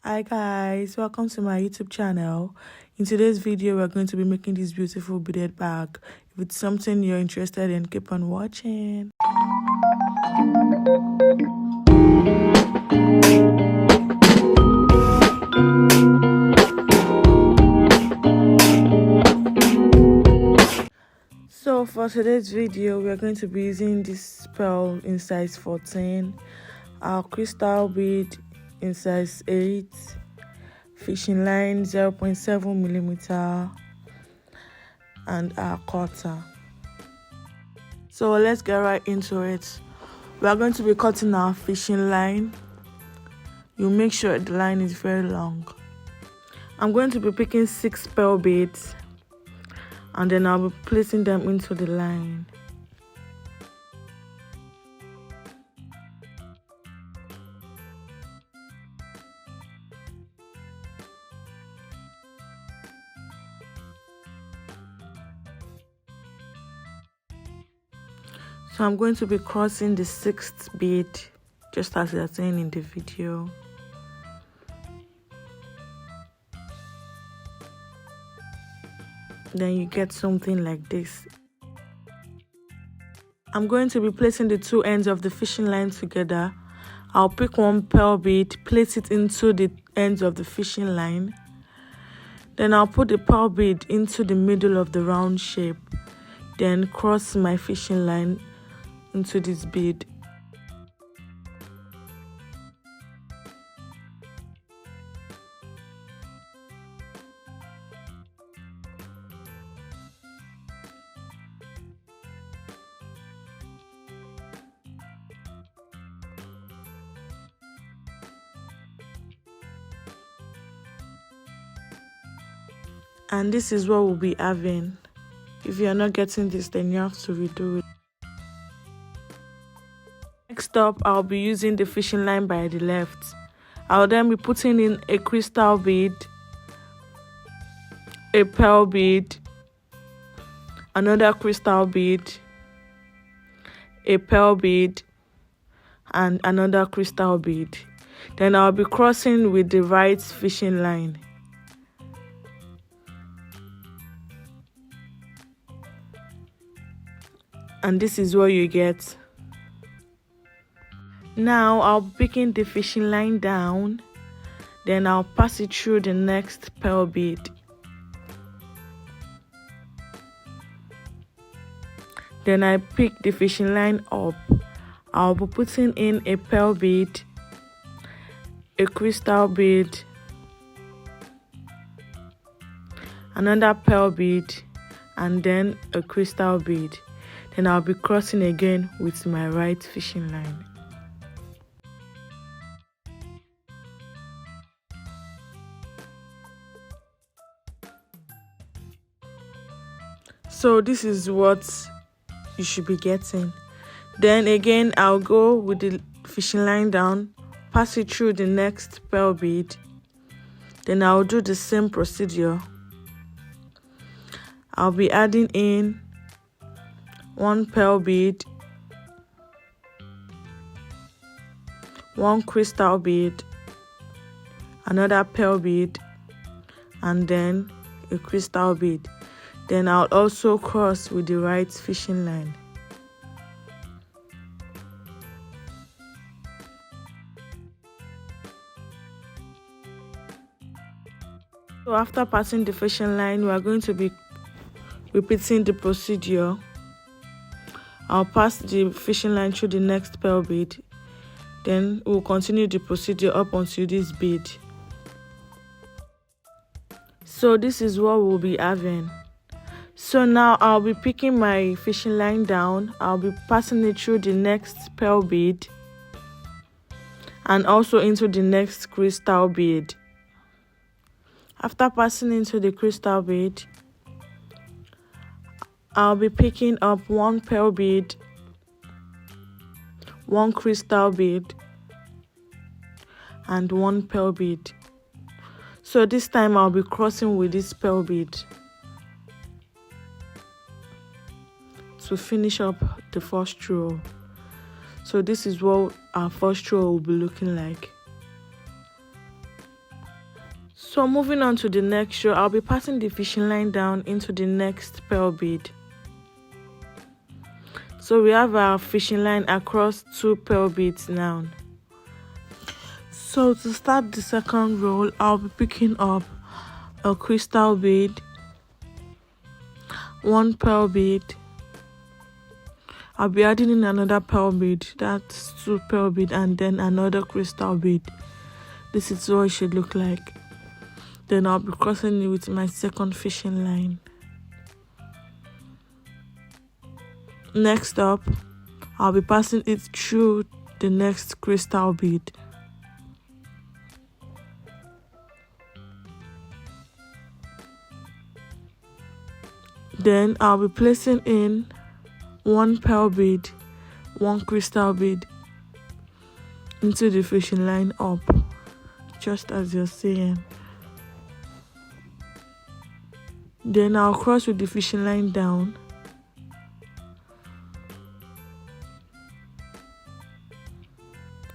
Hi guys, welcome to my YouTube channel. In today's video, we're going to be making this beautiful beaded bag. If it's something you're interested in, keep on watching. So for today's video, we're going to be using this pearl in size 14, our crystal bead in size 8, fishing line 0.7 millimeter, and our cutter. So let's get right into it. We are going to be cutting our fishing line. You make sure the line is very long. I'm going to be picking 6 pearl beads, and then I'll be placing them into the line. So I'm going to be crossing the 6th bead, just as you're saying in the video. Then you get something like this. I'm going to be placing the 2 ends of the fishing line together. I'll pick 1 pearl bead, place it into the ends of the fishing line. Then I'll put the pearl bead into the middle of the round shape. Then cross my fishing line into this bead. And this is what we'll be having. If you are not getting this, then you have to redo it. Next up, I'll be using the fishing line by the left. I'll then be putting in a crystal bead, a pearl bead, another crystal bead, a pearl bead, and another crystal bead. Then I'll be crossing with the right fishing line. And this is what you get. Now I'll be picking the fishing line down, then I'll pass it through the next pearl bead. Then I pick the fishing line up. I'll be putting in a pearl bead, a crystal bead, another pearl bead, and then a crystal bead. Then I'll be crossing again with my right fishing line. So this is what you should be getting. Then again, I'll go with the fishing line down, pass it through the next pearl bead. Then I'll do the same procedure. I'll be adding in 1 pearl bead, 1 crystal bead, another pearl bead, and then a crystal bead. Then I'll also cross with the right fishing line. So after passing the fishing line, we are going to be repeating the procedure. I'll pass the fishing line through the next pearl bead. Then we'll continue the procedure up until this bead. So this is what we'll be having. So now I'll be picking my fishing line down. I'll be passing it through the next pearl bead and also into the next crystal bead. After passing into the crystal bead, I'll be picking up 1 pearl bead, 1 crystal bead, and 1 pearl bead. So this time I'll be crossing with this pearl bead to finish up the first row. So this is what our first row will be looking like. So moving on to the next row, I'll be passing the fishing line down into the next pearl bead. So we have our fishing line across 2 pearl beads now. So to start the second row, I'll be picking up a crystal bead, 1 pearl bead. I'll be adding in another pearl bead, that's 2 pearl bead, and then another crystal bead. This is what it should look like. Then I'll be crossing it with my second fishing line. Next up, I'll be passing it through the next crystal bead. Then I'll be placing in 1 pearl bead, 1 crystal bead into the fishing line up, just as you're seeing. Then I'll cross with the fishing line down.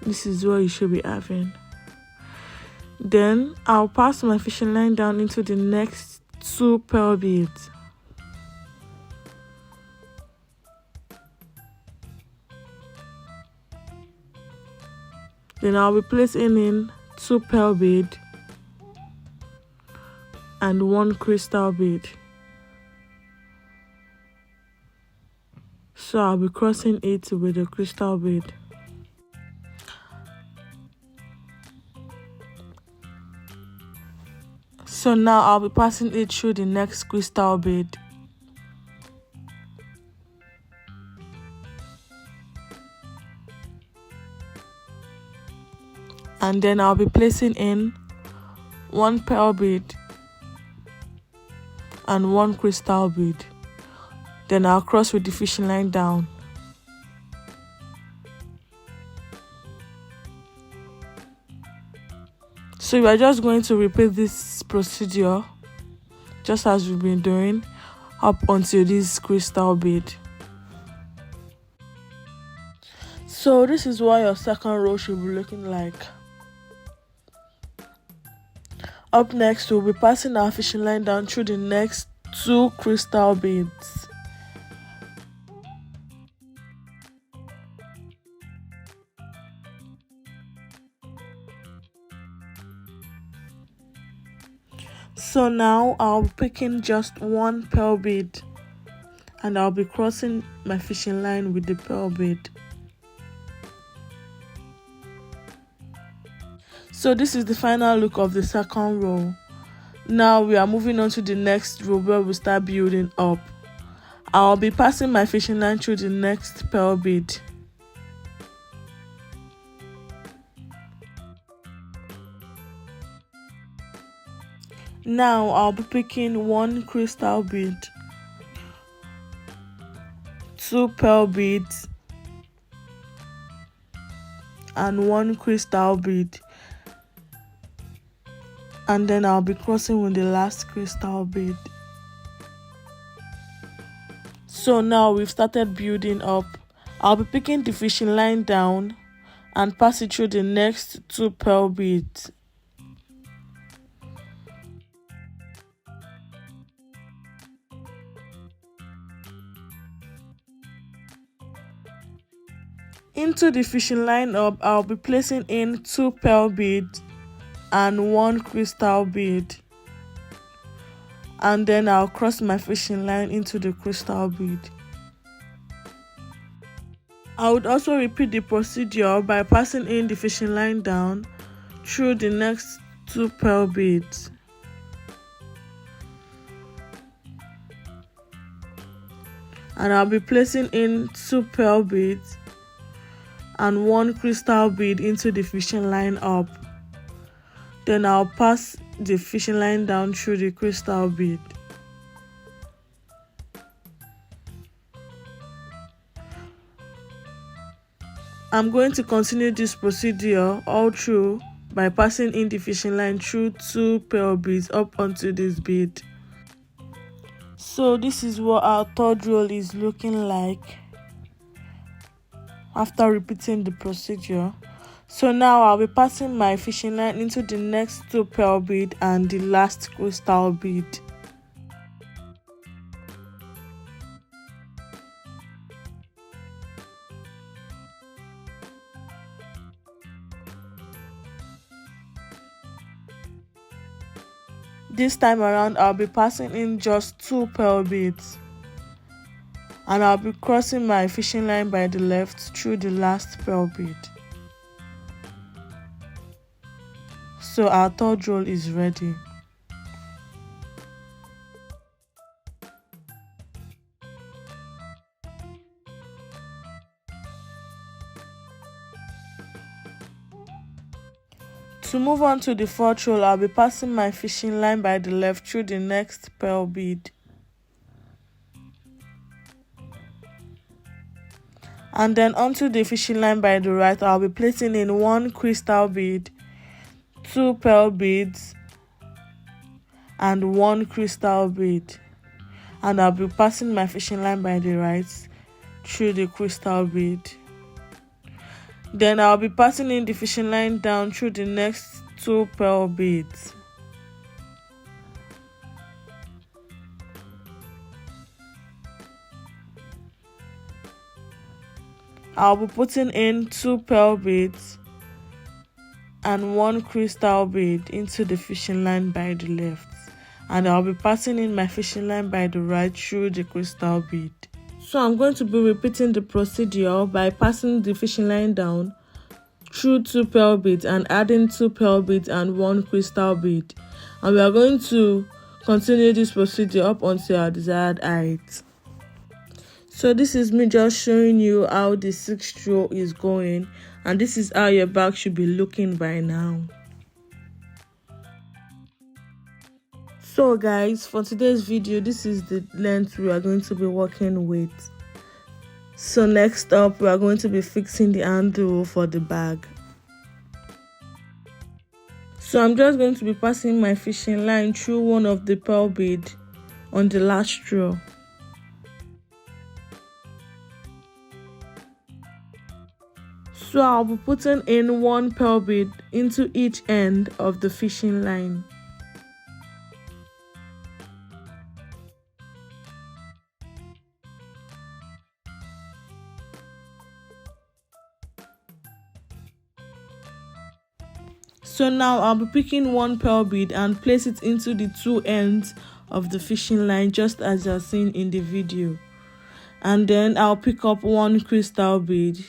This is what you should be having. Then I'll pass my fishing line down into the next 2 pearl beads. Then I'll be placing in 2 pearl bead and 1 crystal bead. So I'll be crossing it with a crystal bead. So now I'll be passing it through the next crystal bead. And then I'll be placing in 1 pearl bead and 1 crystal bead. Then I'll cross with the fishing line down. So we are just going to repeat this procedure just as we've been doing up until this crystal bead. So this is what your second row should be looking like. Up next, we'll be passing our fishing line down through the next 2 crystal beads. So now I'll be picking just 1 pearl bead and I'll be crossing my fishing line with the pearl bead. So this is the final look of the second row. Now we are moving on to the next row where we start building up. I'll be passing my fishing line through the next pearl bead. Now I'll be picking 1 crystal bead, 2 pearl beads, and 1 crystal bead. And then I'll be crossing with the last crystal bead. So now we've started building up. I'll be picking the fishing line down and pass it through the next 2 pearl beads. Into the fishing line up, I'll be placing in 2 pearl beads and 1 crystal bead. And then I'll cross my fishing line into the crystal bead. I would also repeat the procedure by passing in the fishing line down through the next 2 pearl beads. And I'll be placing in 2 pearl beads and 1 crystal bead into the fishing line up. Then I'll pass the fishing line down through the crystal bead. I'm going to continue this procedure all through by passing in the fishing line through 2 pearl beads up onto this bead. So this is what our third row is looking like after repeating the procedure. So now I'll be passing my fishing line into the next 2 pearl bead and the last crystal bead. This time around I'll be passing in just 2 pearl beads, and I'll be crossing my fishing line by the left through the last pearl bead. So our third roll is ready. To move on to the fourth roll, I'll be passing my fishing line by the left through the next pearl bead. And then onto the fishing line by the right, I'll be placing in 1 crystal bead, 2 pearl beads, and 1 crystal bead. And I'll be passing my fishing line by the right through the crystal bead. Then I'll be passing in the fishing line down through the next 2 pearl beads. I'll be putting in 2 pearl beads and 1 crystal bead into the fishing line by the left, and I'll be passing in my fishing line by the right through the crystal bead. So I'm going to be repeating the procedure by passing the fishing line down through 2 pearl beads and adding 2 pearl beads and 1 crystal bead, and we are going to continue this procedure up until our desired height. So this is me just showing you how the 6th row is going, and this is how your bag should be looking by now. So guys, for today's video, this is the length we are going to be working with. So next up, we are going to be fixing the handle for the bag. So I'm just going to be passing my fishing line through one of the pearl bead on the last row. So I'll be putting in 1 pearl bead into each end of the fishing line. So now I'll be picking 1 pearl bead and place it into the 2 ends of the fishing line, just as you're seeing in the video. And then I'll pick up 1 crystal bead,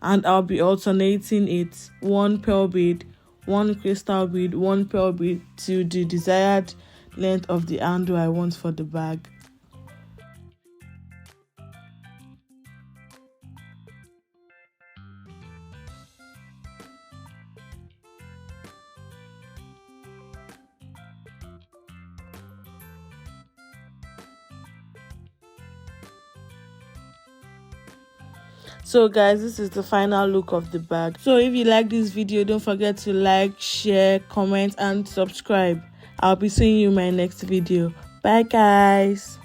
and I'll be alternating it, 1 pearl bead, 1 crystal bead, 1 pearl bead, to the desired length of the handle I want for the bag. So guys, this is the final look of the bag. So if you like this video, don't forget to like, share, comment and subscribe. I'll be seeing you in my next video. Bye guys.